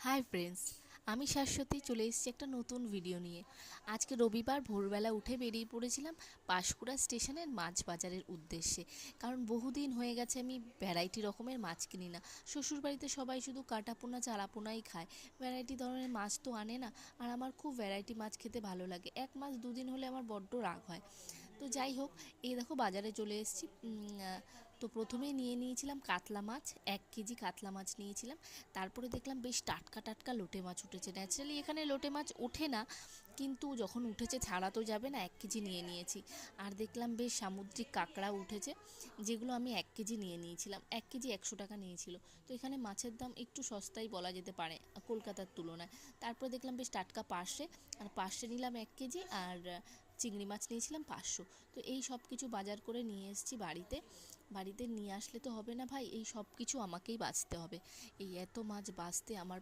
Hi friends, আমি শাশ্বতী চলে এসেছি একটা নতুন ভিডিও নিয়ে। আজকে রবিবার ভোরবেলা উঠে বেরিয়ে পড়েছিলাম পাঁশকুড়া স্টেশনের মাছ বাজারের উদ্দেশ্যে। কারণ বহুদিন হয়ে গেছে আমি ভ্যারাইটি রকমের মাছ কিনি না। শ্বশুরবাড়িতে সবাই শুধু কাটাপোনা চারাপোনাই খায়, ভ্যারাইটি ধরনের মাছ তো আনে না। আর আমার খুব ভ্যারাইটি মাছ খেতে ভালো লাগে, এক মাস দুদিন হলে আমার বড্ড রাগ হয়। তো যাই হোক, এই দেখো বাজারে চলে এসেছি। তো প্রথমেই নিয়ে নিয়েছিলাম কাতলা মাছ, 1 কেজি কাতলা মাছ নিয়েছিলাম। তারপরে দেখলাম বেশ টাটকা টাটকা লোটে মাছ উঠেছে। ন্যাচারালি এখানে লোটে মাছ ওঠে না, কিন্তু যখন উঠেছে ছাড়া তো যাবে না, 1 কেজি নিয়ে নিয়েছি। আর দেখলাম বেশ সামুদ্রিক কাঁকড়া উঠেছে, যেগুলো আমি 1 কেজি নিয়ে নিয়েছিলাম। 1 কেজি 100 টাকা নিয়েছিল। তো এখানে মাছের দাম একটু সস্তাই বলা যেতে পারে কলকাতার তুলনায়। তারপরে দেখলাম বেশ টাটকা পার্শে, আর পার্শে নিলাম 1 কেজি, আর চিংড়ি মাছ নিয়েছিলাম 500। তো এই সব কিছু বাজার করে নিয়ে এসেছি বাড়িতে। বাড়িতে নিয়ে আসলে তো হবে না ভাই, এই সব কিছু আমাকেই বাছতে হবে। এই এত মাছ বাছতে আমার